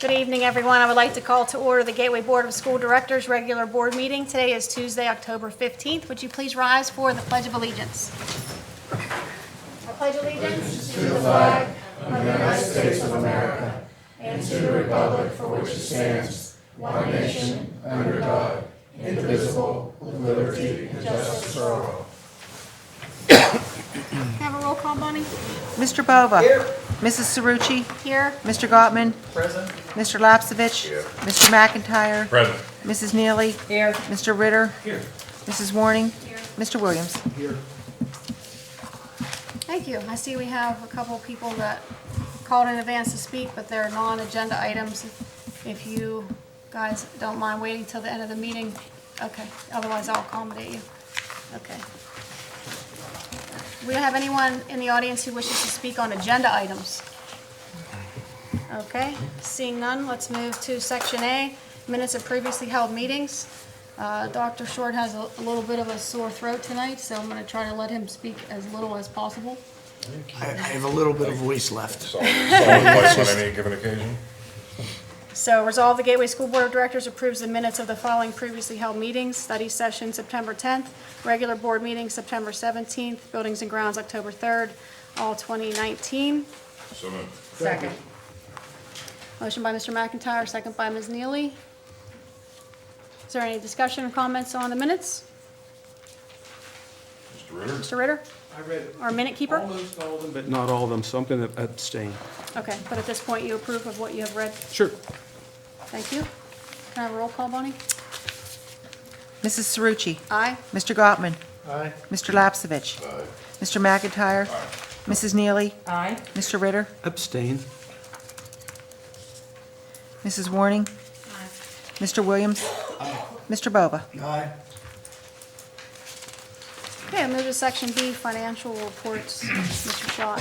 Good evening, everyone. I would like to call to order the Gateway Board of School Directors regular board meeting. Today is Tuesday, October 15th. Would you please rise for the Pledge of Allegiance? I pledge allegiance to the flag of the United States of America and to the republic for which it stands, one nation, under God, indivisible, with liberty and justice for all. Can I have a roll call, Bonnie? Mr. Bova. Here. Mrs. Cerrucci. Here. Mr. Gottman. Present. Mr. Lapsevich. Here. Mr. McIntyre. Present. Mrs. Neely. Here. Mr. Ritter. Here. Mrs. Warning. Here. Mr. Williams. Here. Thank you. I see we have a couple of people that called in advance to speak, but they're non-agenda items. If you guys don't mind waiting till the end of the meeting, okay. Otherwise, I'll accommodate you. Okay. We don't have anyone in the audience who wishes to speak on agenda items. Okay, seeing none, let's move to Section A, minutes of previously held meetings. Dr. Short has a little bit of a sore throat tonight, so I'm going to try to let him speak as little as possible. I have a little bit of voice left. Solid advice on any given occasion. So resolve the Gateway School Board of Directors approves the minutes of the following previously held meetings: study session September 10th, regular board meeting September 17th, buildings and grounds October 3rd, all 2019. So moved. Second. Motion by Mr. McIntyre, second by Ms. Neely. Is there any discussion or comments on the minutes? Mr. Ritter? Mr. Ritter, I read our minute keeper? almost all of them, but not all of them, so I'm going to abstain. Okay, but at this point, you approve of what you have read? Sure. Thank you. Can I have a roll call, Bonnie? Mrs. Cerrucci. Aye. Mr. Gottman. Aye. Mr. Lapsevich. Aye. Mr. McIntyre. Mrs. Neely. Aye. Mr. Ritter. Abstain. Mrs. Warning. Mr. Williams. Mr. Bova. Aye. Okay, I'll move to Section B, financial reports. Mr. Shaw.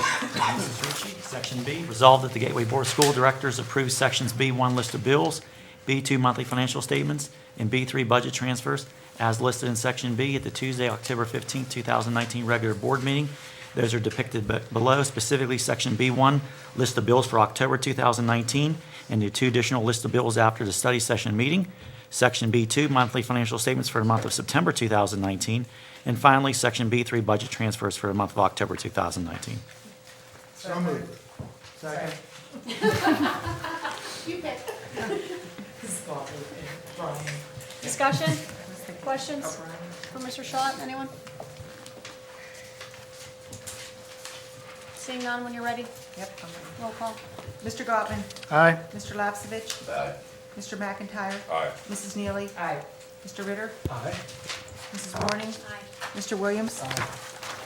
Section B, resolved that the Gateway Board of School Directors approves Sections B1 list of bills, B2 monthly financial statements, and B3 budget transfers as listed in Section B at the Tuesday, October 15, 2019 regular board meeting. Those are depicted below, specifically Section B1 list of bills for October 2019 and the two additional list of bills after the study session meeting. Section B2 monthly financial statements for the month of September 2019. And finally, Section B3 budget transfers for the month of October 2019. So moved. Second. Discussion? Questions for Mr. Shaw? Anyone? Seeing none, when you're ready, Yep. roll call. Mr. Gottman. Aye. Mr. Lapsevich. Aye. Mr. McIntyre. Aye. Mrs. Neely. Aye. Mr. Ritter. Aye. Mrs. Warning. Aye. Mr. Williams.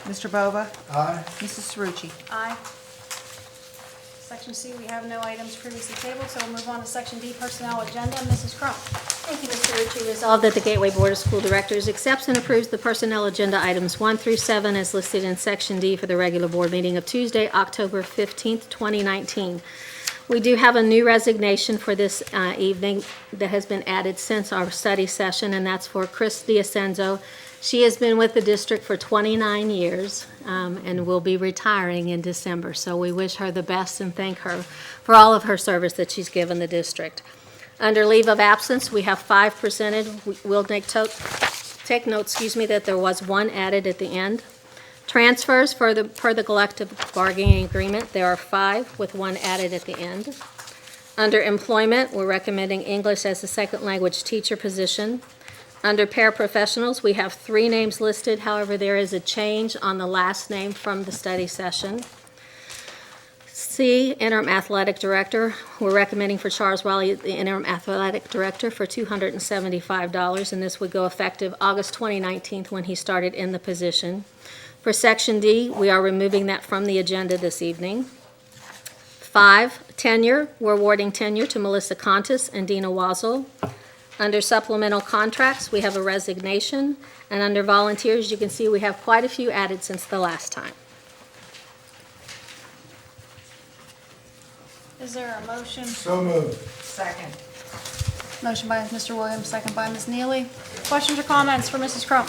Mr. Bova. Aye. Mrs. Cerrucci. Aye. Section C, we have no items previously tabled, so we'll move on to Section D, personnel agenda. Mrs. Crump. Thank you, Mr. Ritchie. Resolved that the Gateway Board of School Directors accepts and approves the personnel agenda items 1 through 7 as listed in Section D for the regular board meeting of Tuesday, October 15th, 2019. We do have a new resignation for this evening that has been added since our study session, and that's for Chris D'Ascenzo. She has been with the district for 29 years and will be retiring in December. So we wish her the best and thank her for all of her service that she's given the district. Under leave of absence, we have 5 presented. We'll take note, that there was 1 added at the end. Transfers per the collective bargaining agreement, there are 5 with 1 added at the end. Under employment, we're recommending English as a second language teacher position. Under paraprofessionals, we have 3 names listed. However, there is a change on the last name from the study session. C, interim athletic director. We're recommending for Charles Riley, the interim athletic director, for $275, and this would go effective August 2019 when he started in the position. For Section D, we are removing that from the agenda this evening. 5, tenure. We're awarding tenure to Melissa Contis and Dina Wazel. Under supplemental contracts, we have a resignation. And under volunteers, you can see we have quite a few added since the last time. Is there a motion? So moved. Second. Motion by Mr. Williams, second by Ms. Neely. Questions or comments for Mrs. Crump?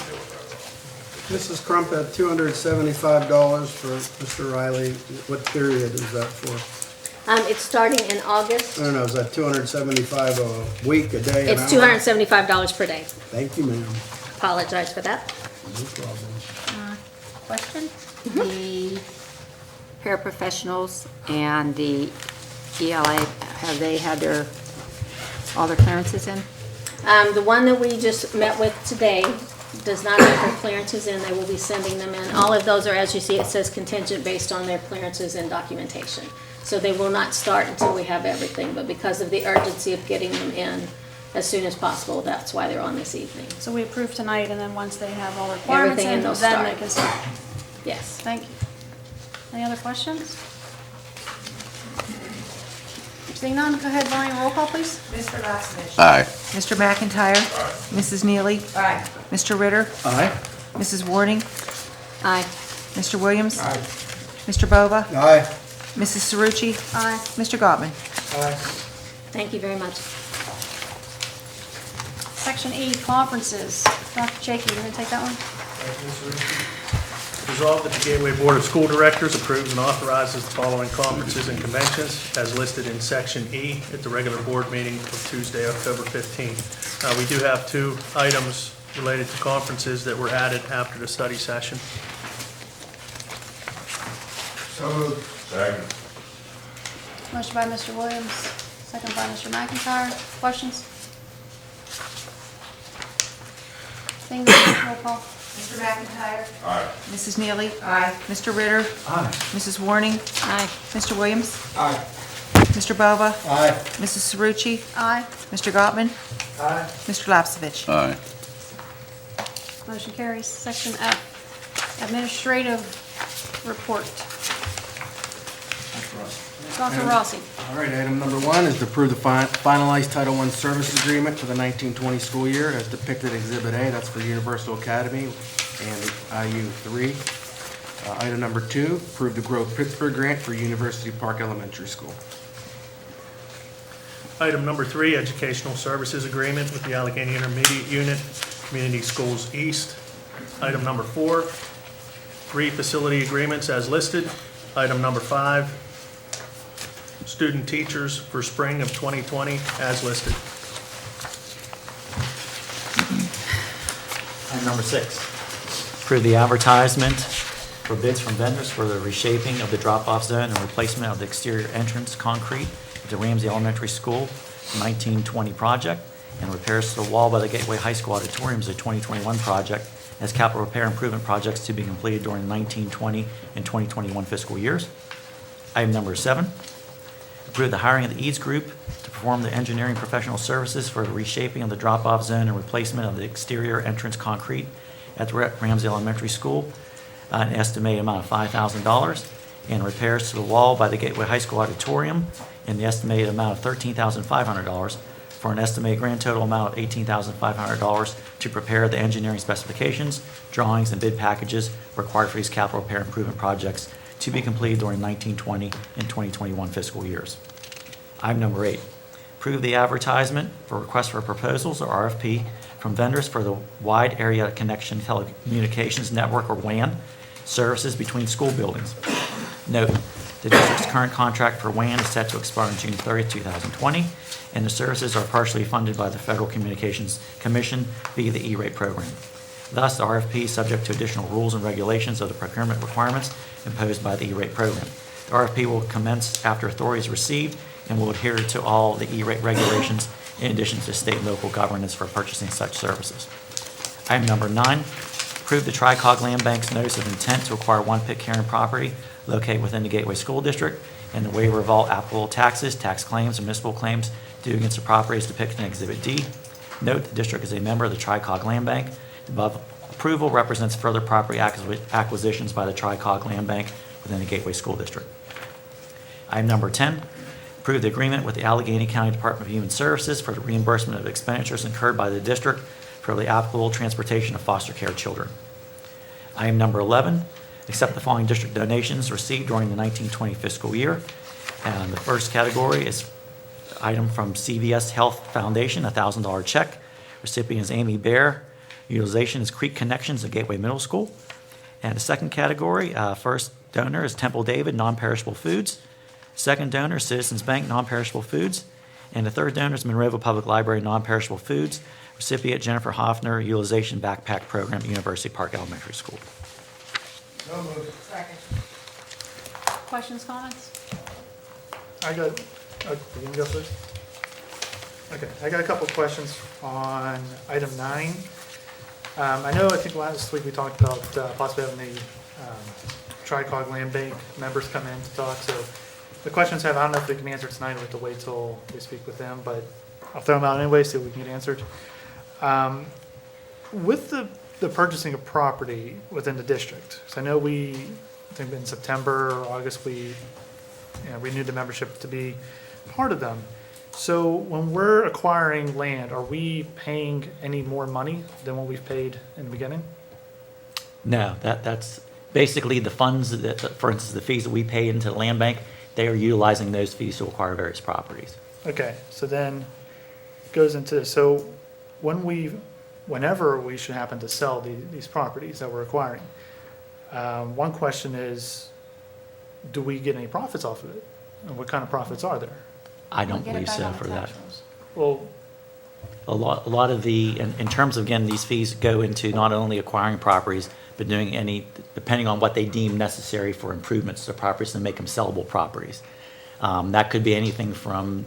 Mrs. Crump at $275 for Mr. Riley. What period is that for? It's starting in August. I don't know, is that 275 a week, a day, an It's hour? $275 per day. Thank you, ma'am. Apologize for that. No problem. Question? The paraprofessionals and the ELA, have they had all their clearances in? The one that we just met with today does not have their clearances in. They will be sending them in. All of those are, as you see, it says contingent based on their clearances and documentation. So they will not start until we have everything, but because of the urgency of getting them in as soon as possible, that's why they're on this evening. So we approve tonight, and then once they have all the requirements Everything in, in, they'll then start. they can start. Yes. Thank you. Any other questions? Seeing none, go ahead, Bonnie, roll call, please. Mr. Lapsevich. Aye. Mr. McIntyre. Mrs. Neely. Aye. Mr. Ritter. Aye. Mrs. Warning. Aye. Mr. Williams. Mr. Bova. Aye. Mrs. Cerucci. Aye. Mr. Gottman. Thank you very much. Section E, conferences. Dr. Jakey, you gonna take that one? Resolved that the Gateway Board of School Directors approves and authorizes the following conferences and conventions as listed in Section E at the regular board meeting of Tuesday, October 15th. We do have 2 items related to conferences that were added after the study session. So moved. Second. Motion by Mr. Williams, second by Mr. McIntyre. Questions? Seeing none, roll call. Mr. McIntyre. Aye. Mrs. Neely. Aye. Mr. Ritter. Aye. Mrs. Warning. Aye. Mr. Williams. Aye. Mr. Bova. Aye. Mrs. Cerucci. Aye. Mr. Gottman. Aye. Mr. Lapsevich. Aye. Motion carries. Section F, administrative report. Dr. Rossi. All right, item number 1 is to approve the finalized Title I services agreement for the 1920 school year as depicted in Exhibit A. That's for Universal Academy and the IU3. Item number 2, approve the Grove Pittsburgh grant for University Park Elementary School. Item number 3, Educational Services Agreement with the Allegheny Intermediate Unit, Community Schools East. Item number 4, 3 facility agreements as listed. Item number 5, student teachers for spring of 2020 as listed. Item number 6, approve the advertisement for bids from vendors for the reshaping of the drop-off zone and replacement of the exterior entrance concrete at the Ramsey Elementary School 1920 project, and repairs to the wall by the Gateway High School auditorium is a 2021 project as capital repair improvement projects to be completed during the 1920 and 2021 fiscal years. Item number 7, approve the hiring of the Eads Group to perform the engineering professional services for the reshaping of the drop-off zone and replacement of the exterior entrance concrete at the Ramsey Elementary School, an estimated amount of $5,000, and repairs to the wall by the Gateway High School auditorium in the estimated amount of $13,500 for an estimated grand total amount of $18,500 to prepare the engineering specifications, drawings, and bid packages required for these capital repair improvement projects to be completed during 1920 and 2021 fiscal years. Item number 8, approve the advertisement for requests for proposals, or RFP, from vendors for the Wide Area Connection Telecommunications Network, or WAN, services between school buildings. Note, the district's current contract for WAN is set to expire on June 30, 2020, and the services are partially funded by the Federal Communications Commission via the E-rate program. Thus, the RFP is subject to additional rules and regulations of the procurement requirements imposed by the E-rate program. The RFP will commence after authority is received and will adhere to all the E-rate regulations in addition to state and local governance for purchasing such services. Item number 9, approve the Tri-Cog Land Bank's notice of intent to acquire one Pitcairn property located within the Gateway School District and the waiver of all applicable taxes, tax claims, and municipal claims due against the property as depicted in Exhibit D. Note, the district is a member of the Tri-Cog Land Bank. The above approval represents further property acquisitions by the Tri-Cog Land Bank within the Gateway School District. Item number 10, approve the agreement with the Allegheny County Department of Human Services for the reimbursement of expenditures incurred by the district for the applicable transportation of foster care children. Item number 11, accept the following district donations received during the 1920 fiscal year. And the first category is item from CVS Health Foundation, a $1,000 check. Recipient is Amy Bear. Utilization is Creek Connections at Gateway Middle School. And the second category, first donor is Temple David, non-perishable foods. Second donor, Citizens Bank Non-Perishable Foods. And the third donor is Monroeville Public Library Non-Perishable Foods. Recipient Jennifer Hoffner, Utilization Backpack Program at University Park Elementary School. So moved. Questions, comments? I got, you can go first? Okay, I got a couple of questions on item 9. I know, I think last week we talked about possibly having the Tri-Cog Land Bank members come in to talk, so the questions I don't know if they can answer tonight or we have to wait till we speak with them, but I'll throw them out anyway, see if we can get answered. With the purchasing of property within the district, so I know I think in September or August, we renewed the membership to be part of them. So when we're acquiring land, are we paying any more money than what we've paid in the beginning? No, that's basically the funds, that, for instance, the fees that we pay into the land bank, they are utilizing those fees to acquire various properties. Okay, so then it goes into, so whenever we should happen to sell these properties that we're acquiring, one question is, do we get any profits off of it? And what kind of profits are there? I don't Get it believe back so on the for tax that. rolls. Well, A lot of the, in terms of, again, these fees go into not only acquiring properties, but doing any, depending on what they deem necessary for improvements to properties to make them sellable properties. That could be anything from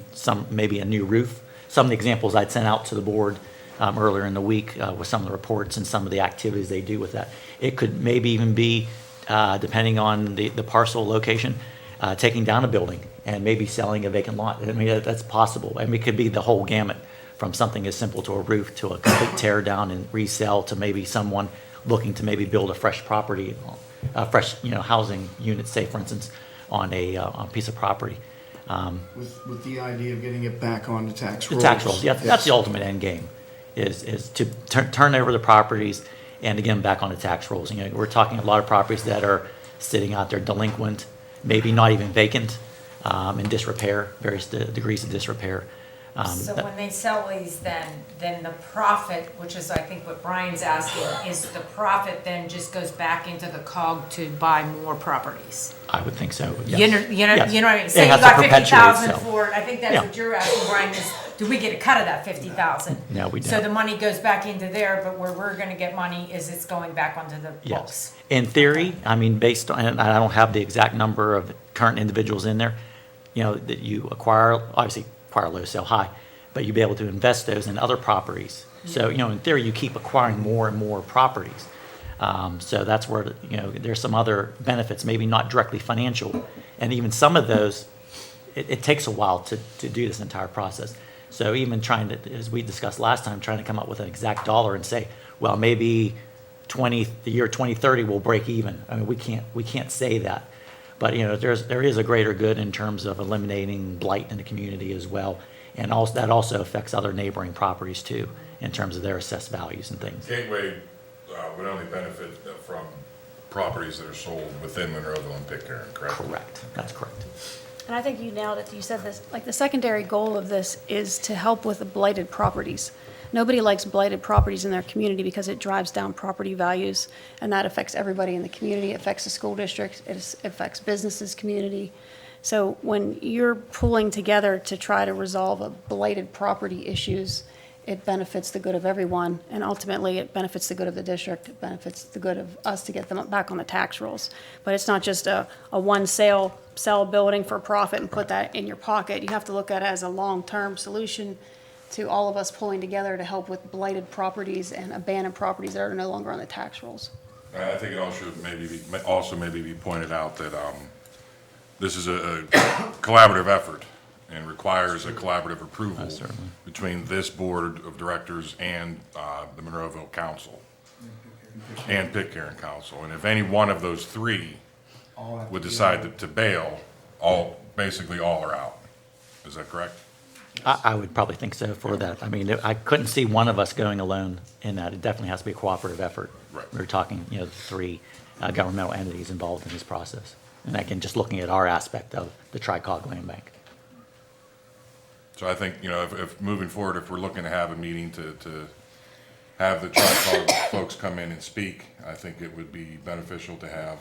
maybe a new roof. Some of the examples I'd sent out to the board earlier in the week with some of the reports and some of the activities they do with that. It could maybe even be, depending on the parcel location, taking down a building and maybe selling a vacant lot. I mean, that's possible. I mean, it could be the whole gamut, from something as simple to a roof to a complete tear down and resell to maybe someone looking to maybe build a fresh property, fresh, housing unit, say, for instance, on a piece of property. With the idea of getting it back on the tax The rolls. tax rolls, yeah, that's Yes. the ultimate end game, is to turn over the properties and again, back on the tax rolls. We're talking a lot of properties that are sitting out there delinquent, maybe not even vacant, in disrepair, various degrees of disrepair. So when they sell these, then the profit, which is I think what Brian's asking, is the profit then just goes back into the COG to buy more properties? I would think so, yes. You know Yes. what I mean? It Say you has to got perpetuate 50,000 itself. for it, I think that's Yeah. what you're asking, Brian, is do we get a cut of that 50,000? No, we So don't. the money goes back into there, but where we're gonna get money is it's going back onto the Yes. books? In theory, I mean, based on, and I don't have the exact number of current individuals in there, that you acquire, obviously acquire low, sell high, but you'll be able to invest those in other properties. So, in theory, you keep acquiring more and more properties. So that's where, there's some other benefits, maybe not directly financial. And even some of those, it takes a while to do this entire process. So even trying to, as we discussed last time, trying to come up with an exact dollar and say, well, maybe the year 2030 will break even. I mean, we can't say that. But, there is a greater good in terms of eliminating blight in the community as well. And also, that also affects other neighboring properties too, in terms of their assessed values and things. Gateway would only benefit from properties that are sold within Monroeville and Pitcairn, correct? Correct, that's correct. And I think you nailed it. You said this, like the secondary goal of this is to help with the blighted properties. Nobody likes blighted properties in their community because it drives down property values, and that affects everybody in the community. It affects the school district, it affects businesses, community. So when you're pulling together to try to resolve a blighted property issues, it benefits the good of everyone, and ultimately it benefits the good of the district, it benefits the good of us to get them back on the tax rolls. But it's not just a one sell a building for profit and put that in your pocket. You have to look at it as a long-term solution to all of us pulling together to help with blighted properties and abandoned properties that are no longer on the tax rolls. I think it also maybe be pointed out that this is a collaborative effort and requires a collaborative approval between this board of directors and the Monroeville Council and Pitcairn Council. And if any one of those three would decide to bail, basically all are out. Is that correct? I would probably think so for that. I mean, I couldn't see one of us going alone in that. It definitely has to be a cooperative effort. Right. We're talking, three governmental entities involved in this process. And again, just looking at our aspect of the Tri-Cog Land Bank. So I think, if moving forward, if we're looking to have a meeting to have the Tri-Cog folks come in and speak, I think it would be beneficial to have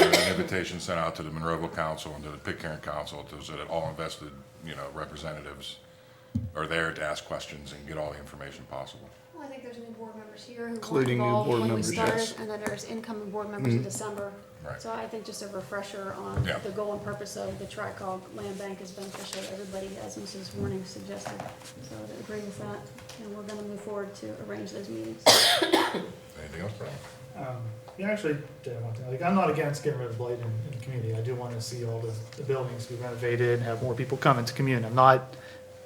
an invitation sent out to the Monroeville Council and to the Pitcairn Council so that all invested, representatives are there to ask questions and get all the information possible. Well, I think there's new board members here who weren't Including new involved board when we members, started, yes. and then there's incoming board members in December. Right. So I think just a refresher on Yeah. the goal and purpose of the Tri-Cog Land Bank is beneficial to everybody, as Mrs. Warning suggested. So I agree with that, and we're gonna move forward to arrange those meetings. Anything else, Brian? Yeah, actually, one thing, like, I'm not against getting rid of blight in the community. I do want to see all the buildings be renovated and have more people come into community. I'm not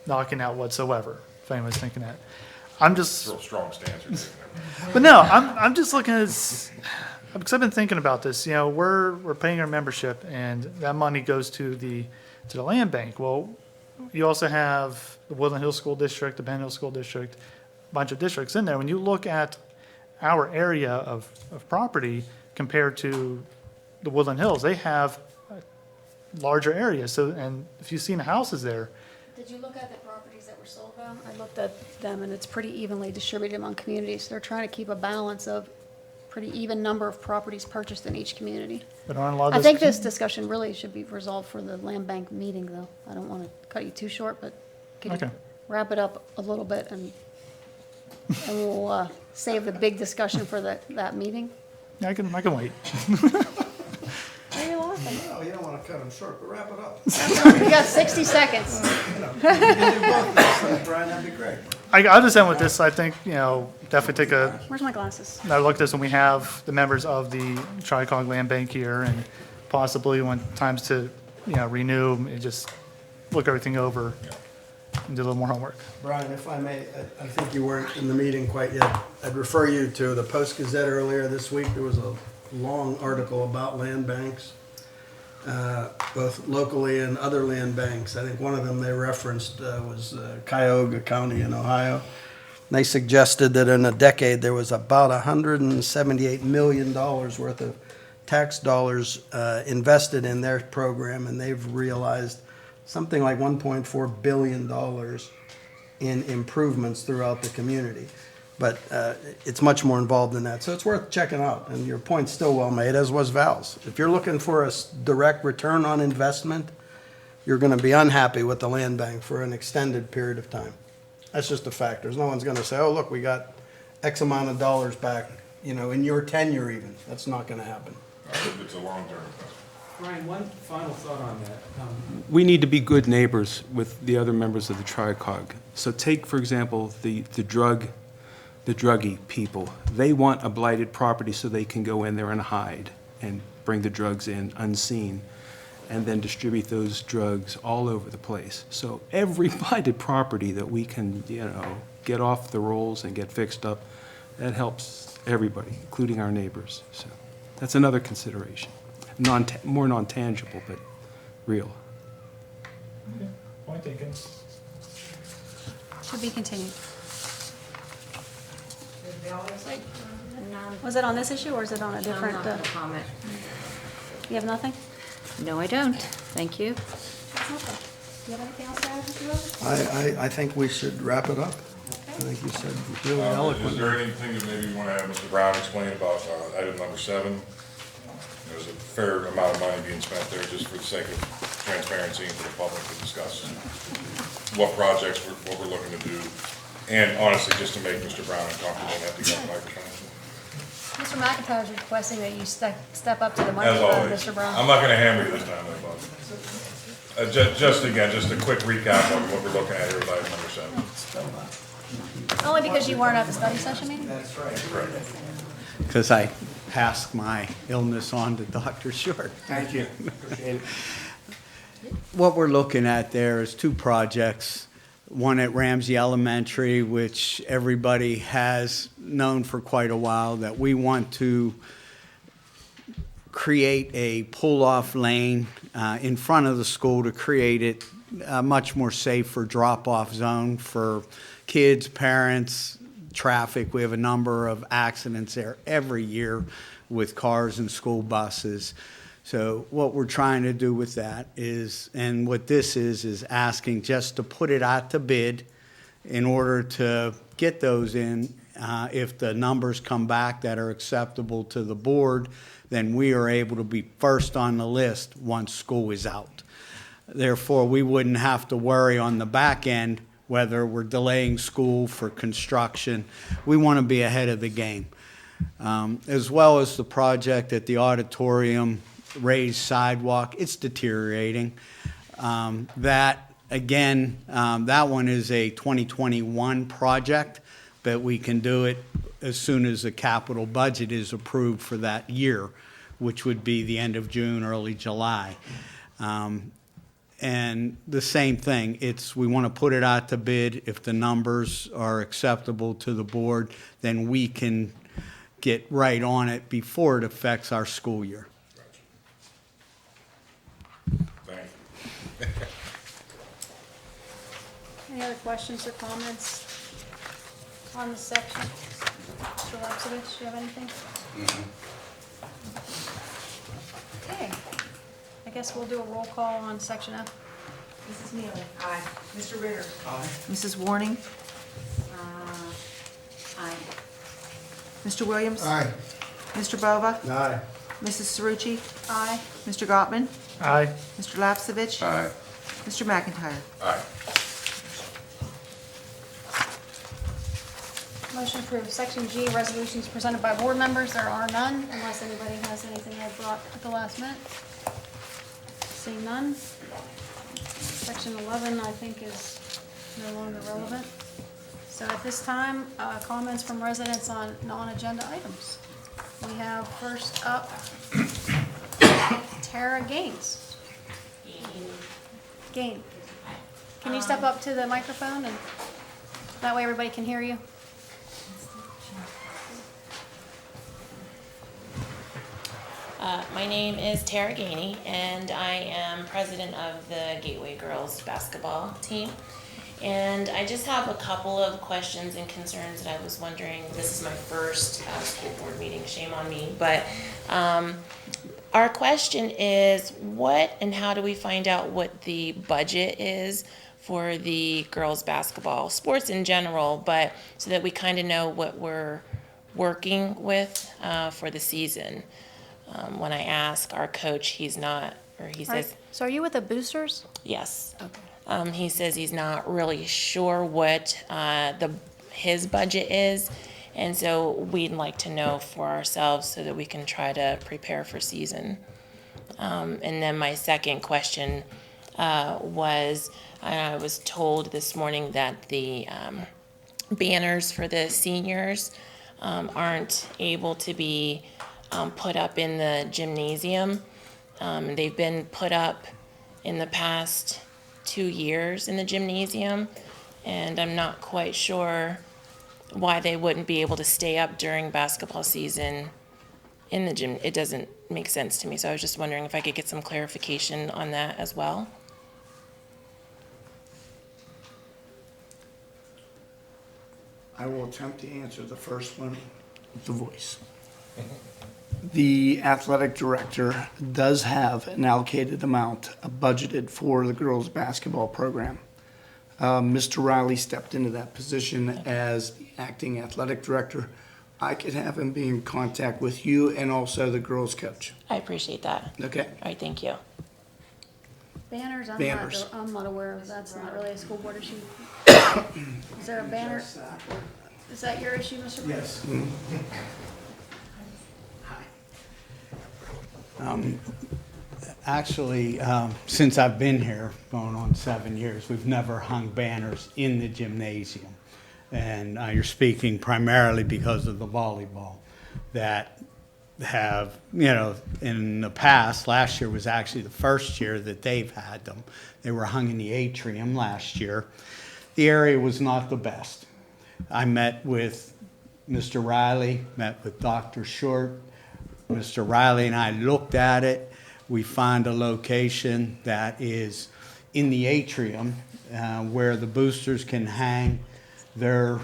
knocking out whatsoever, if anyone's thinking that. I'm just, Real strong stance you're taking there. but no, I'm just looking at, because I've been thinking about this, we're paying our membership and that money goes to the land bank. Well, you also have the Woodland Hills School District, the Ben Hill School District, a bunch of districts in there. When you look at our area of property compared to the Woodland Hills, they have larger areas. So, and if you've seen the houses there, Did you look at the properties that were sold though? I looked at them and it's pretty evenly distributed among communities. They're trying to keep a balance of pretty even number of properties purchased in each community. but aren't a lot of I those. think this discussion really should be resolved for the land bank meeting though. I don't want to cut you too short, but could Okay. you wrap it up a little bit and we'll save the big discussion for that meeting? I can wait. Why are you laughing? No, you don't want to cut them short, but wrap it up. You got 60 seconds. Brian, that'd be great. I'll just end with this. I think, definitely take Where's my glasses? another look at this when we have the members of the Tri-Cog Land Bank here and possibly when times to, renew and just look everything over and do a little more homework. Brian, if I may, I think you weren't in the meeting quite yet. I'd refer you to the Post-Gazette earlier this week. There was a long article about land banks, both locally and other land banks. I think one of them they referenced was Cuyahoga County in Ohio. They suggested that in a decade there was about $178 million worth of tax dollars invested in their program, and they've realized something like $1.4 billion in improvements throughout the community. But it's much more involved than that. So it's worth checking out. And your point's still well made, as was Val's. If you're looking for a direct return on investment, you're going to be unhappy with the land bank for an extended period of time. That's just a fact. There's no one's going to say, oh, look, we got X amount of dollars back, in your tenure even. That's not going to happen. It's a long-term investment. Brian, one final thought on that. We need to be good neighbors with the other members of the Tri-Cog. So take, for example, the druggie people. They want a blighted property so they can go in there and hide and bring the drugs in unseen and then distribute those drugs all over the place. So every blighted property that we can, get off the rolls and get fixed up, that helps everybody, including our neighbors. So that's another consideration. More non-tangible, but real. Point taken. Should be continued. Was it on this issue or is it on a different? I'm not gonna comment. You have nothing? No, I don't. Thank you. That's nothing. Do you have anything else to add, Mr. Rose? I think we should wrap it up. I think you said really Is eloquently. there anything that maybe you want to have Mr. Brown explain about item number 7? There's a fair amount of money being spent there just for the sake of transparency and for the public to discuss what projects, what we're looking to do. And honestly, just to make Mr. Brown uncomfortable and have to get on the microphone. Mr. McIntyre is requesting that you step up to the As microphone, always. Mr. Brown. I'm not going to hammer you this time, though, bud. Just a quick recap on what we're looking at here with item number 7. Only because you weren't at the study session meeting? Because I passed my illness on to Dr. Short. Thank you. Appreciate it. What we're looking at there is 2 projects. One at Ramsey Elementary, which everybody has known for quite a while, that we want to create a pull-off lane in front of the school to create it a much more safer drop-off zone for kids, parents, traffic. We have a number of accidents there every year with cars and school buses. So what we're trying to do with that is, and what this is asking just to put it out to bid in order to get those in if the numbers come back that are acceptable to the board, then we are able to be first on the list once school is out. Therefore, we wouldn't have to worry on the back end whether we're delaying school for construction. We want to be ahead of the game. As well as the project at the auditorium, raised sidewalk, it's deteriorating. That, again, that one is a 2021 project, but we can do it as soon as the capital budget is approved for that year, which would be the end of June, early July. And the same thing, we want to put it out to bid. If the numbers are acceptable to the board, then we can get right on it before it affects our school year. Thank you. Any other questions or comments on this section? Mr. Lapsovich, do you have anything? Okay. I guess we'll do a roll call on section F. Mrs. Neely? Aye. Mr. Ritter? Mrs. Warning? Aye. Mr. Williams? Aye. Mr. Bova? Aye. Mrs. Cerucci? Aye. Mr. Gottman? Aye. Mr. Lapsovich? Aye. Mr. McIntyre? Aye. Motion approved. Section G, resolutions presented by board members. There are none, unless anybody has anything they brought at the last minute. Seeing none. Section 11, I think, is no longer relevant. So at this time, comments from residents on non-agenda items. We have first up Tara Gaines. Gain. Can you step up to the microphone and that way everybody can hear you? My name is Tara Gainey, and I am president of the Gateway Girls basketball team. And I just have a couple of questions and concerns that I was wondering. This is my first school board meeting, shame on me. But our question is, what and how do we find out what the budget is for the girls basketball, sports in general, but so that we kind of know what we're working with for the season? When I ask our coach, he says, So are you with the boosters? yes. Okay. He says he's not really sure what his budget is, and so we'd like to know for ourselves so that we can try to prepare for season. And then my second question was, I was told this morning that the banners for the seniors aren't able to be put up in the gymnasium. They've been put up in the past 2 years in the gymnasium, and I'm not quite sure why they wouldn't be able to stay up during basketball season in the gym. It doesn't make sense to me, so I was just wondering if I could get some clarification on that as well. I will attempt to answer the first one with the voice. The athletic director does have an allocated amount budgeted for the girls' basketball program. Mr. Riley stepped into that position as the acting athletic director. I could have him be in contact with you and also the girls' coach. I appreciate that. Okay? All right, thank you. Banners, Banners. I'm not aware of, that's not really a school board issue. Is there a banner? Is that your issue, Mr. Brown? Yes. Actually, since I've been here, going on 7 years, we've never hung banners in the gymnasium. And you're speaking primarily because of the volleyball that have, in the past, last year was actually the first year that they've had them. They were hung in the atrium last year. The area was not the best. I met with Mr. Riley, met with Dr. Short. Mr. Riley and I looked at it. We found a location that is in the atrium where the boosters can hang their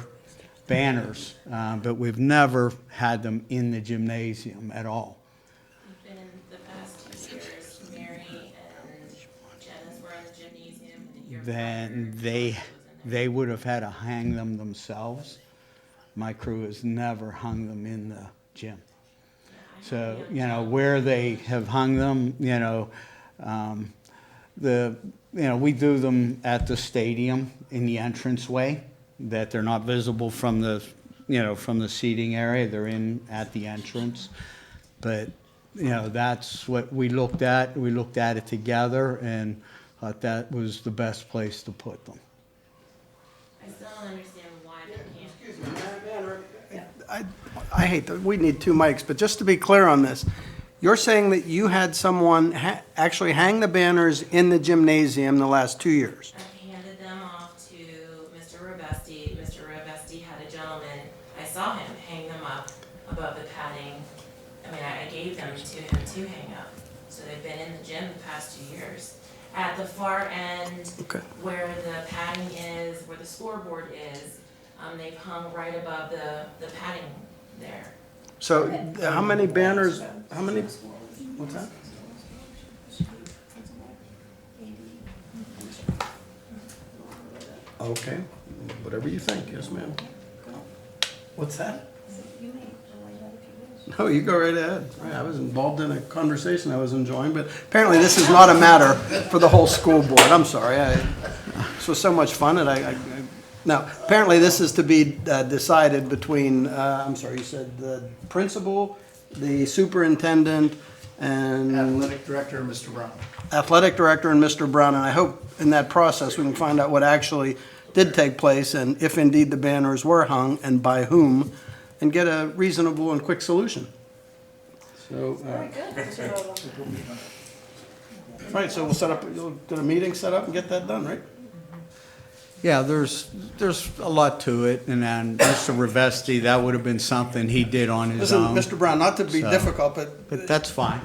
banners, but we've never had them in the gymnasium at all. In the past 2 years, Mary and Janice were in the gymnasium. Then they would have had to hang them themselves. My crew has never hung them in the gym. So, where they have hung them, we do them at the stadium in the entranceway, that they're not visible from the, from the seating area. They're in at the entrance. But, that's what we looked at. We looked at it together and thought that was the best place to put them. I still don't understand why they can't. Excuse me, I hate that, we need two mics, but just to be clear on this, you're saying that you had someone actually hang the banners in the gymnasium the last 2 years? I've handed them off to Mr. Robesti. Mr. Robesti had a gentleman, I saw him hang them up above the padding. I mean, I gave them to him to hang up. So they've been in the gym the past 2 years. At the far end, where the padding is, where the scoreboard is, they've hung right above the padding there. So how many banners, what's that? Okay, whatever you think, yes, ma'am. What's that? No, you go right ahead. I was involved in a conversation I was enjoying, but apparently this is not a matter for the whole school board. I'm sorry. This was so much fun, and no, apparently this is to be decided between, I'm sorry, you said the principal, the superintendent, and... Athletic director, Mr. Brown. Athletic director and Mr. Brown, and I hope in that process we can find out what actually did take place, and if indeed the banners were hung, and by whom, and get a reasonable and quick solution. So, right, so you'll get a meeting set up and get that done, right? Yeah, there's a lot to it, and then Mr. Rivesti, that would have been something he did on his Listen, own. Mr. Brown, not to be So- difficult, But that's fine.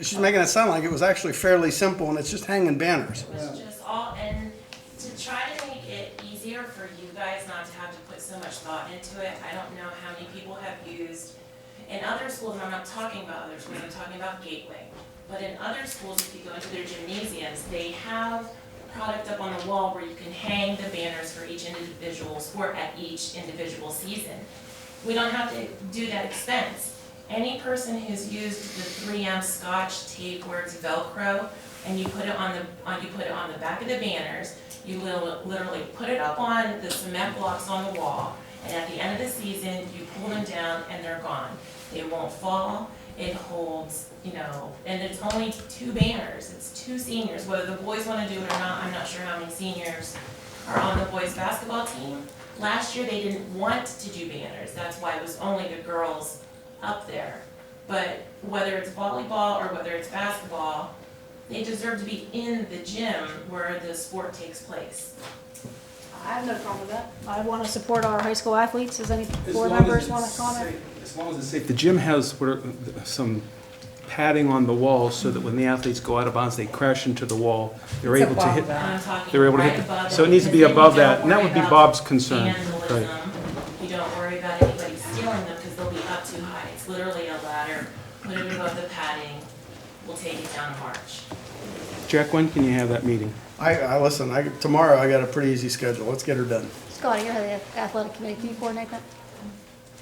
she's making it sound like it was actually fairly simple, and it's just hanging banners. It's just all, and to try to make it easier for you guys not to have to put so much thought into it, I don't know how many people have used, in other schools, and I'm not talking about other schools, I'm talking about Gateway, but in other schools, if you go into their gymnasiums, they have product up on the wall where you can hang the banners for each individual sport at each individual season. We don't have to do that expense. Any person who's used the 3M Scotch tape where it's Velcro, and you put it on the back of the banners, you literally put it up on the cement blocks on the wall, and at the end of the season, you pull them down and they're gone. They won't fall. It holds, and it's only 2 banners. It's 2 seniors. Whether the boys want to do it or not, I'm not sure how many seniors are on the boys' basketball team. Last year, they didn't want to do banners. That's why it was only the girls up there. But whether it's volleyball or whether it's basketball, they deserve to be in the gym where the sport takes place. I have no problem with that. I want to support our high school athletes. Does any board members want to comment? As long as it's safe. The gym has some padding on the wall so that when the athletes go out of bounds, they crash into the wall. They're able to hit. I'm talking They're able to right hit. above So it it, needs to be because then above you don't that, and that worry would be about Bob's concern. vandalism. Right. You don't worry about anybody stealing them because they'll be up too high. It's literally a ladder. Put it above the padding. We'll take it down in March. Jack, when can you have that meeting? Listen, tomorrow I got a pretty easy schedule. Let's get her done. Scotty, you're the athletic committee. Can you coordinate that?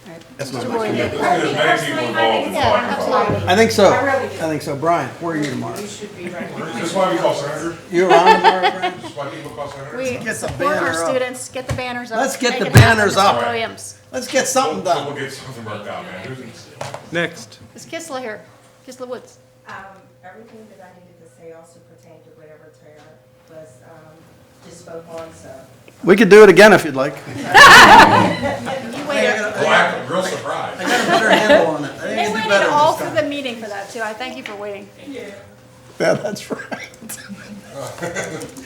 All right. That's not Mr. my Boyd. There's many people involved in the Yeah, fire. absolutely. I think so. I think so. Brian, where are you tomorrow? Is this why we call senators? You around tomorrow, Brian? Is this why people call senators? We Get the support our banner up. students. Get the banners up. Let's get Make the it happen, banners Mr. up. Williams. Let's get something So done. we'll get something worked out, man. Next. Is Kistler here? Kistler Woods. Everything that I needed to say also pertained to whatever Tara was, just spoke on, so. We could do it again if you'd like. You waited. Well, I'm real surprised. I got a better handle on it. I They need to do waited better all this through time. the meeting for that too. I thank you for waiting. Yeah, that's right.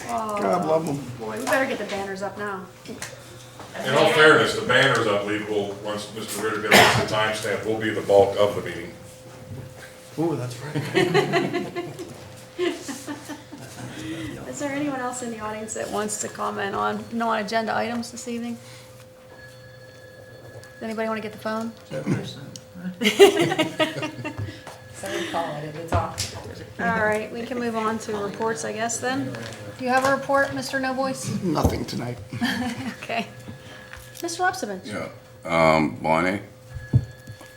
God love them. Boy, we better get the banners up now. In all fairness, the banners up lead will, once Mr. Ritter gives us the timestamp, will be the bulk of the meeting. Ooh, that's right. Is there anyone else in the audience that wants to comment on non-agenda items this evening? Does anybody want to get the phone? Somebody call it at the top. All right, we can move on to reports, I guess, then. Do you have a report, Mr. No Voice? Nothing tonight. Okay. Mr. Lepsovich? Yeah, Bonnie,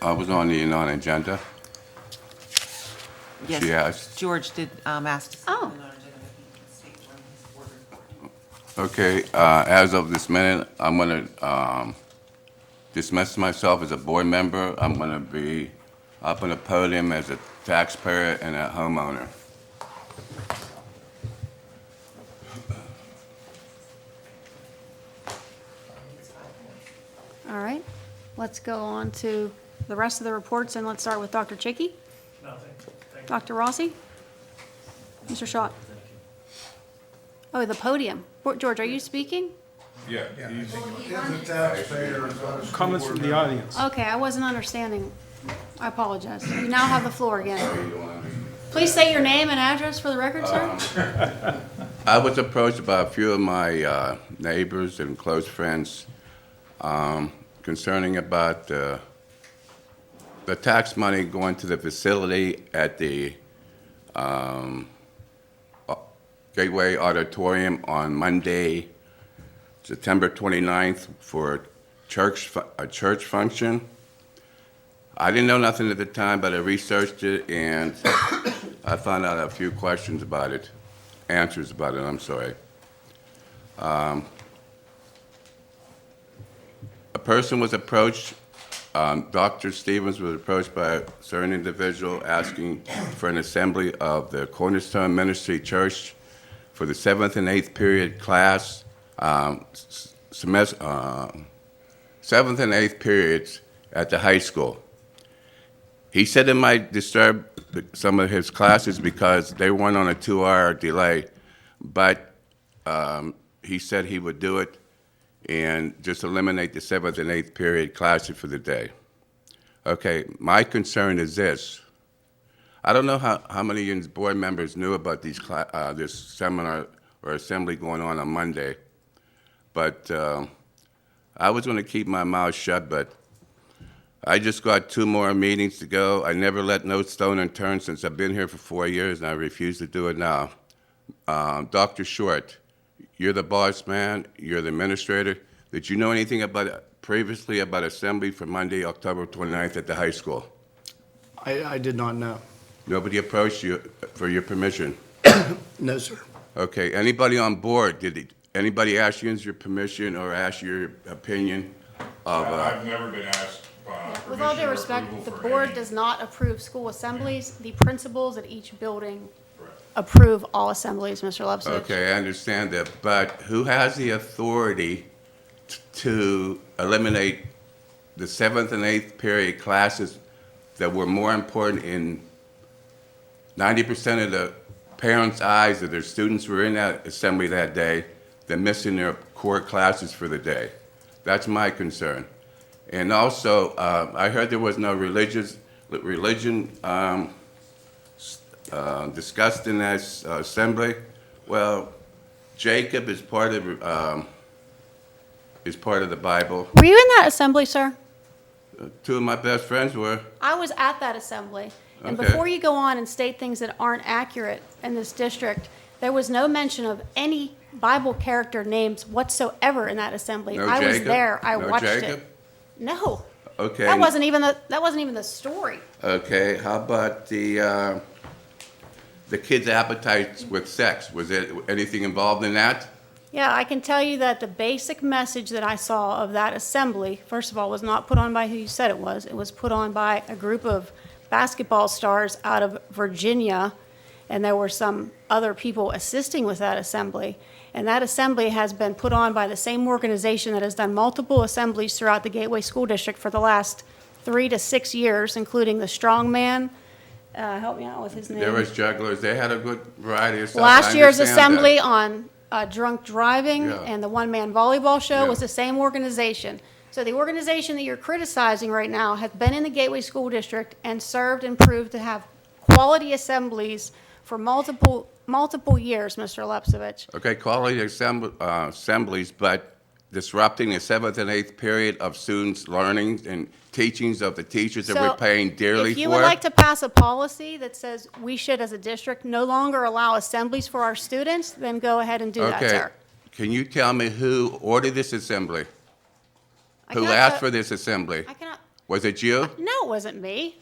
I was on the non-agenda. She Yes, asked. George did ask to see. Oh. Okay, as of this minute, I'm going to dismiss myself as a board member. I'm going to be up on the podium as a taxpayer and a homeowner. All right, let's go on to the rest of the reports, and let's start with Dr. Chicky. Nothing. Dr. Rossi? Mr. Shaw? Oh, the podium. George, are you speaking? Yeah. Comments from the audience. Okay, I wasn't understanding. I apologize. You now have the floor again. Please state your name and address for the record, sir. I was approached by a few of my neighbors and close friends concerning about the tax money going to the facility at the Gateway Auditorium on Monday, September 29th for a church function. I didn't know nothing at the time, but I researched it and I found out a few questions about it, answers about it, I'm sorry. A person was approached, Dr. Stevens was approached by a certain individual asking for an assembly of the Cornerstone Ministry Church for the 7th and 8th period class, 7th and 8th periods at the high school. He said it might disturb some of his classes because they weren't on a 2-hour delay, but he said he would do it and just eliminate the 7th and 8th period classes for the day. Okay, my concern is this. I don't know how many of you board members knew about this seminar or assembly going on Monday, but I was going to keep my mouth shut, but I just got 2 more meetings to go. I never let no stone unturned since I've been here for 4 years, and I refuse to do it now. Dr. Short, you're the boss man, you're the administrator. Did you know anything previously about assembly for Monday, October 29th at the high school? I did not know. Nobody approached you for your permission? No, sir. Okay, anybody on board, anybody ask you your permission or ask your opinion of? I've never been asked. With all due respect, the board does not approve school assemblies. The principals at each building approve all assemblies, Mr. Lepsich. Okay, I understand that, but who has the authority to eliminate the 7th and 8th period classes that were more important in 90% of the parents' eyes that their students were in that assembly that day than missing their core classes for the day? That's my concern. And also, I heard there was no religion discussed in that assembly. Well, Jacob is part of the Bible. Were you in that assembly, sir? 2 of my best friends were. I was at that assembly. And Okay. before you go on and state things that aren't accurate in this district, there was no mention of any Bible character names whatsoever in that assembly. No I was Jacob? there. I No watched Jacob? it. No. Okay. That wasn't even the story. Okay. How about the kids' appetites with sex? Was there anything involved in that? Yeah, I can tell you that the basic message that I saw of that assembly, first of all, was not put on by who you said it was. It was put on by a group of basketball stars out of Virginia, and there were some other people assisting with that assembly. And that assembly has been put on by the same organization that has done multiple assemblies throughout the Gateway School District for the last 3 to 6 years, including the strongman. Help me out with his name. There was jugglers. They had a good variety of stuff. Last I year's understand assembly that. on drunk driving Yeah. and the one-man volleyball show Yeah. was the same organization. So the organization that you're criticizing right now has been in the Gateway School District and served and proved to have quality assemblies for multiple years, Mr. Lepsich. Okay, quality assemblies, but disrupting the 7th and 8th period of students' learning and teachings of the teachers that So, we're paying dearly if you for. would like to pass a policy that says we should, as a district, no longer allow assemblies for our students, then go ahead and do that, Okay, sir. can you tell me who ordered this assembly? who cannot asked vote- for this assembly? I cannot, Was it you? no, it wasn't me.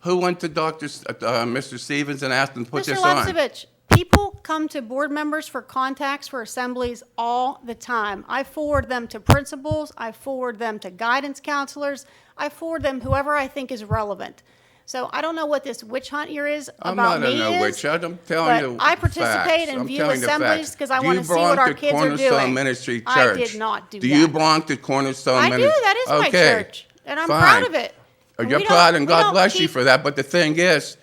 Who went to Mr. Stevens and asked him to put Mr. this on? Levsevich, people come to board members for contacts for assemblies all the time. I forward them to principals, I forward them to guidance counselors, I forward them whoever I think is relevant. So I don't know what this witch hunt here is I'm about not me in no is, witch hunt. I'm telling you but I participate facts. and I'm view telling you the assemblies facts. because I Do want you to see what belong our to kids are Cornerstone doing. Ministry Church? I did not do Do that. you belong to Cornerstone I do, Ministry? that is my Okay. church, and I'm Fine. proud of it. You're We don't- proud, and we God don't bless you keep- for that. But the thing is,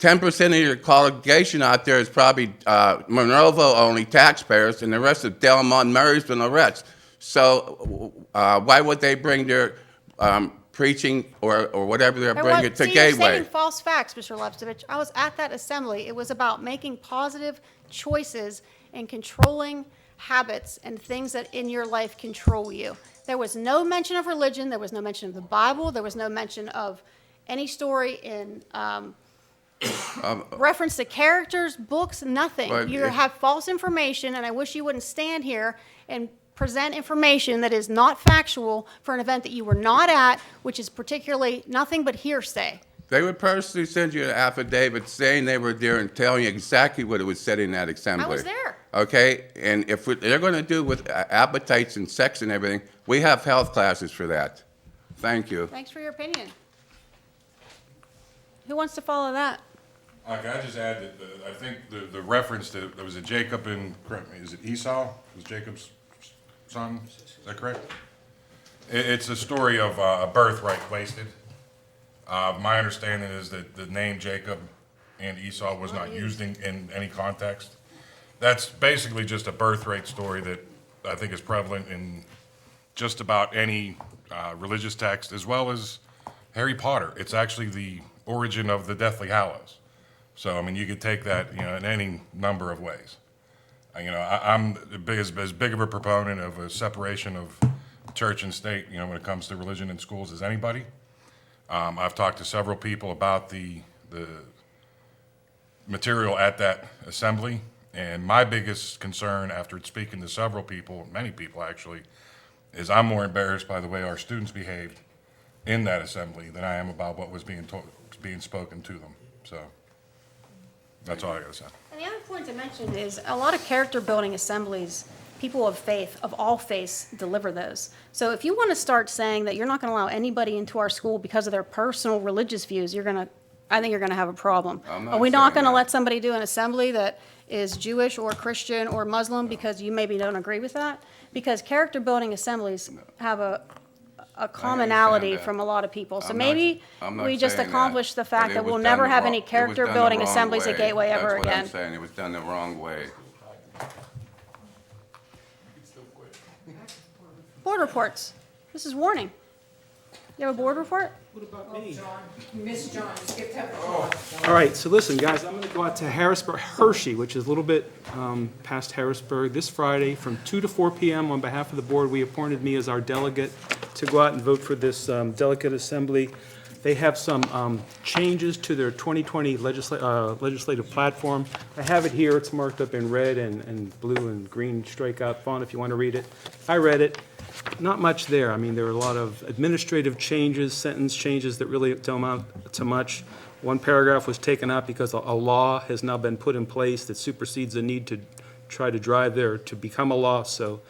10% of your congregation out there is probably Monroeville only taxpayers, and the rest of Delmont, Marysville, and the rest. So why would they bring their preaching or whatever they're There bringing was- to see, you're Gateway? stating false facts, Mr. Levsevich. I was at that assembly. It was about making positive choices and controlling habits and things that in your life control you. There was no mention of religion. There was no mention of the Bible. There was no mention of any story in reference to characters, books, nothing. But You if- have false information, and I wish you wouldn't stand here and present information that is not factual for an event that you were not at, which is particularly nothing but hearsay. They would personally send you an affidavit saying they were there and telling you exactly what it was said in that assembly. I was there. Okay? And if they're going to do with appetites and sex and everything, we have health classes for that. Thank you. Thanks for your opinion. Who wants to follow that? Can I just add that I think the reference to, there was a Jacob and, correct me, is it Esau? Was Jacob's son? Is that correct? It's a story of a birthright wasted. My understanding is that the name Jacob and Esau was not used in any context. That's basically just a birthright story that I think is prevalent in just about any religious text, as well as Harry Potter. It's actually the origin of the Deathly Hallows. So, I mean, you could take that, in any number of ways. I'm as big of a proponent of a separation of church and state, when it comes to religion in schools as anybody. I've talked to several people about the material at that assembly, and my biggest concern after speaking to several people, many people actually, is I'm more embarrassed by the way our students behaved in that assembly than I am about what was being spoken to them. So that's all I gotta say. And the other point to mention is a lot of character building assemblies, people of faith, of all faiths, deliver those. So if you want to start saying that you're not going to allow anybody into our school because of their personal religious views, I think you're going to have a problem. I'm not Are we not saying going to that. let somebody do an assembly that is Jewish or Christian or Muslim because you maybe don't agree with that? Because character building assemblies have a commonality that. from a lot of people. So I'm not- maybe I'm not we just saying that, accomplished the but fact it that was we'll done never the have wrong- any it was character done the building wrong assemblies at way. Gateway ever That's what again. I'm saying. It was done the wrong way. Board reports. Mrs. Warning. You have a board report? Miss John, skipped over. All right, so listen, guys, I'm going to go out to Harrisburg, Hershey, which is a little bit past Harrisburg, this Friday from 2 to 4 p.m. On behalf of the board, we appointed me as our delegate to go out and vote for this delegate assembly. They have some changes to their 2020 legislative platform. I have it here. It's marked up in red and blue and green strikeout font if you want to read it. I read it. Not much there. I mean, there are a lot of administrative changes, sentence changes that really don't amount to much. One paragraph was taken out because a law has now been put in place that supersedes the need to try to drive there to become a law. So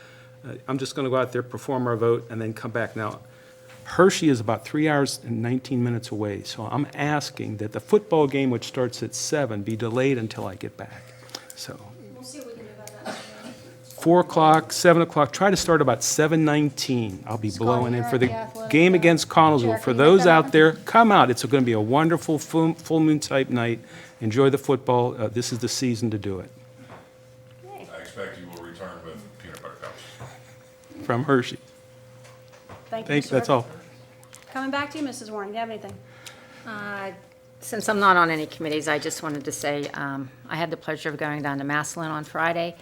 I'm just going to go out there, perform our vote, and then come back. Now, Hershey is about 3 hours and 19 minutes away, so I'm asking that the football game, which starts at 7, be delayed until I get back. So We'll see what we can do about that. 4 o'clock, 7 o'clock, try to start about 7:19. I'll be blowing in for the game against Connellsville. For those out there, come out. It's going to be a wonderful full moon type night. Enjoy the football. This is the season to do it. I expect you will return with peanut butter cups. From Hershey. Thank you, Thank you. Mr. That's Ricker. all. Coming back to you, Mrs. Warren. Do you have anything? Since I'm not on any committees, I just wanted to say I had the pleasure of going down to Massillon on Friday.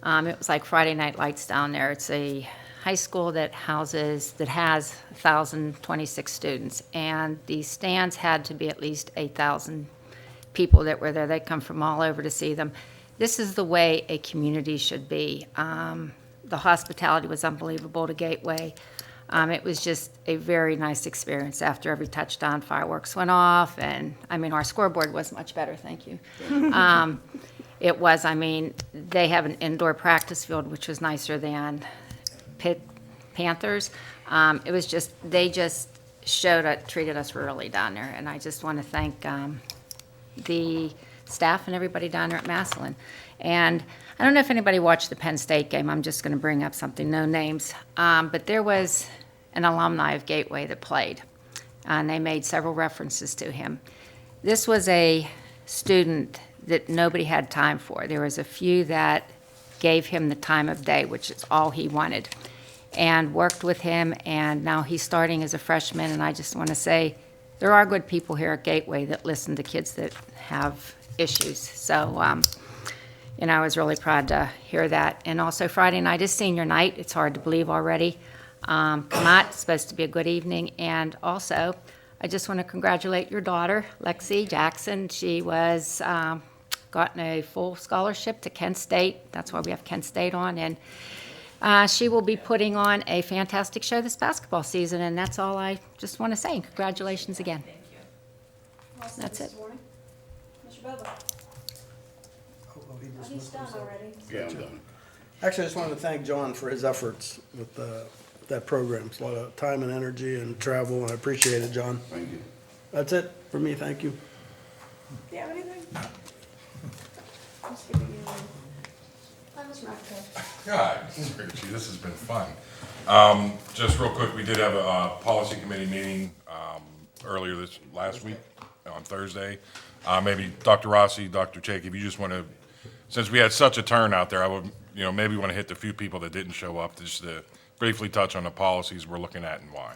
It was like Friday Night Lights down there. It's a high school that has 1,026 students, and the stands had to be at least 8,000 people that were there. They come from all over to see them. This is the way a community should be. The hospitality was unbelievable to Gateway. It was just a very nice experience. After every touchdown, fireworks went off, and, I mean, our scoreboard was much better, thank you. It was, I mean, they have an indoor practice field, which was nicer than Pitt Panthers. It was just, they just treated us really down there, and I just want to thank the staff and everybody down there at Massillon. And I don't know if anybody watched the Penn State game. I'm just going to bring up something, no names. But there was an alumni of Gateway that played, and they made several references to him. This was a student that nobody had time for. There was a few that gave him the time of day, which is all he wanted, and worked with him, and now he's starting as a freshman, and I just want to say there are good people here at Gateway that listen to kids that have issues. So, I was really proud to hear that. And also Friday night is senior night. It's hard to believe already. Come out, it's supposed to be a good evening. And also, I just want to congratulate your daughter, Lexi Jackson. She was gotten a full scholarship to Kent State. That's why we have Kent State on. And she will be putting on a fantastic show this basketball season. And that's all I just want to say. Congratulations again. That's it. Mr. Bobo. He's done already. Yeah, I'm done. Actually, I just wanted to thank John for his efforts with that program. It's a lot of time and energy and travel, and I appreciate it, John. Thank you. That's it for me, thank you. Do you have anything? Just giving you Hi, Mr. McIntyre. God, Richie, this has been fun. Just real quick, we did have a policy committee meeting earlier last week on Thursday. Maybe Dr. Rossi, Dr. Chake, if you just want to, since we had such a turnout there, I would, maybe want to hit the few people that didn't show up, just to briefly touch on the policies we're looking at and why.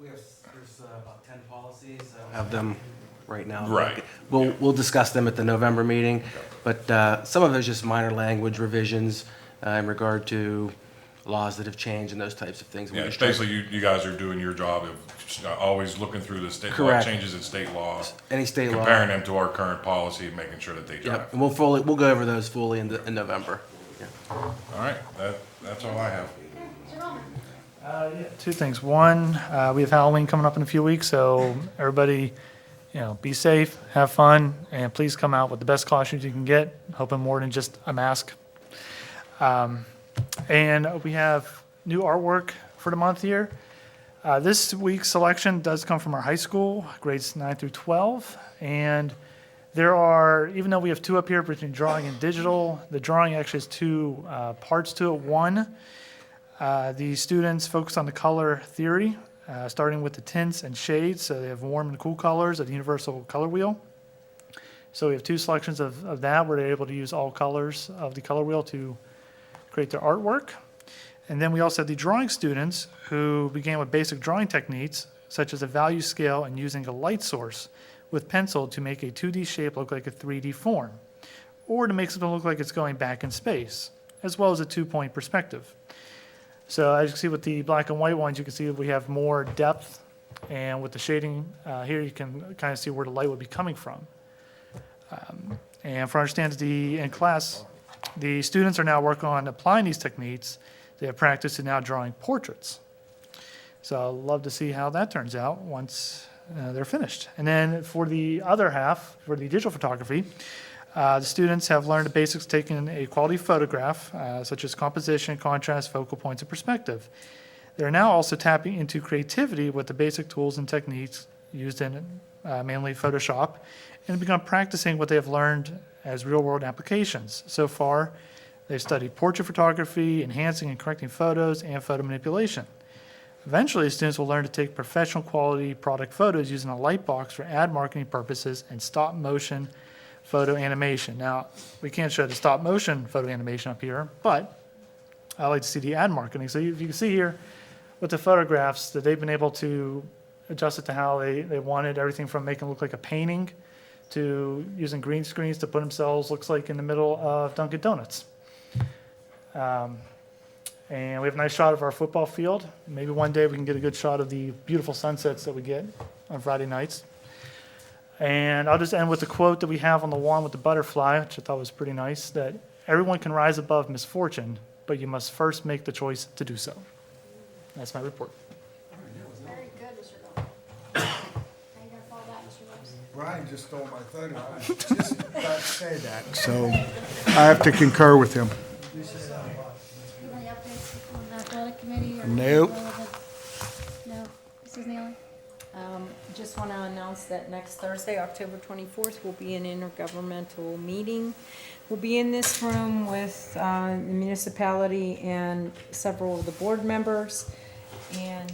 There's about 10 policies. I don't have them right now. Right. We'll discuss them at the November meeting, but some of it is just minor language revisions in regard to laws that have changed and those types of things. Yeah, it's basically you guys are doing your job of always looking through the state law, Correct. changes in state law, Any state law. comparing them to our current policy and making sure that they drive. Yep, and we'll go over those fully in November. Yeah. All right, that's all I have. Two things. One, we have Halloween coming up in a few weeks, so everybody, be safe, have fun, and please come out with the best costumes you can get, hoping more than just a mask. And we have new artwork for the month here. This week's selection does come from our high school, grades 9 through 12. And there are, even though we have two up here between drawing and digital, the drawing actually has two parts to it. One, the students focus on the color theory, starting with the tints and shades. So they have warm and cool colors of the universal color wheel. So we have two selections of that where they're able to use all colors of the color wheel to create their artwork. And then we also have the drawing students who began with basic drawing techniques, such as a value scale and using a light source with pencil to make a 2D shape look like a 3D form, or to make something look like it's going back in space, as well as a two-point perspective. So as you can see with the black and white ones, you can see that we have more depth, and with the shading here, you can kind of see where the light would be coming from. And for understanding in class, the students are now working on applying these techniques. They have practiced in now drawing portraits. So I'll love to see how that turns out once they're finished. And then for the other half, for the digital photography, the students have learned the basics of taking a quality photograph, such as composition, contrast, focal points, and perspective. They're now also tapping into creativity with the basic tools and techniques used in mainly Photoshop, and have begun practicing what they have learned as real-world applications. So far, they've studied portrait photography, enhancing and correcting photos, and photo manipulation. Eventually, students will learn to take professional quality product photos using a light box for ad marketing purposes and stop motion photo animation. Now, we can't show the stop motion photo animation up here, but I like to see the ad marketing. So you can see here with the photographs that they've been able to adjust it to how they wanted, everything from making it look like a painting to using green screens to put themselves, looks like in the middle of Dunkin' Donuts. And we have a nice shot of our football field. Maybe one day we can get a good shot of the beautiful sunsets that we get on Friday nights. And I'll just end with a quote that we have on the wand with the butterfly, which I thought was pretty nice, that everyone can rise above misfortune, but you must first make the choice to do so. That's my report. Very good, Mr. Gold. How you gonna follow that, Mr. Rose? Brian just stole my thunder. I was just about to say that, so I have to concur with him. Do you have any updates on the athletic committee or? Nope. No. Mrs. Neely? Just want to announce that next Thursday, October 24th, will be an intergovernmental meeting. We'll be in this room with the municipality and several of the board members, and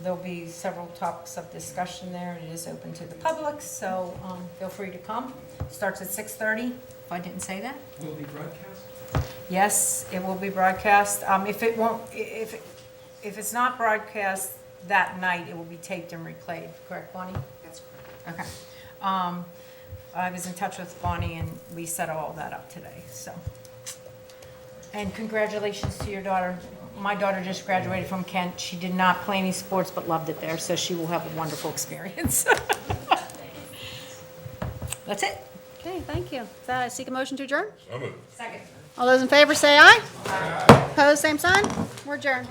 there'll be several topics of discussion there. It is open to the public, so feel free to come. Starts at 6:30, if I didn't say that. Will it be broadcast? Yes, it will be broadcast. If it's not broadcast that night, it will be taped and replayed, correct, Bonnie? That's correct. Okay. I was in touch with Bonnie and we set all that up today, so. And congratulations to your daughter. My daughter just graduated from Kent. She did not play any sports but loved it there, so she will have a wonderful experience. That's it. Okay, thank you. Is that, I seek a motion to adjourn? So moved. Second. All those in favor say aye. Aye. Opposed, same sign. We're adjourned.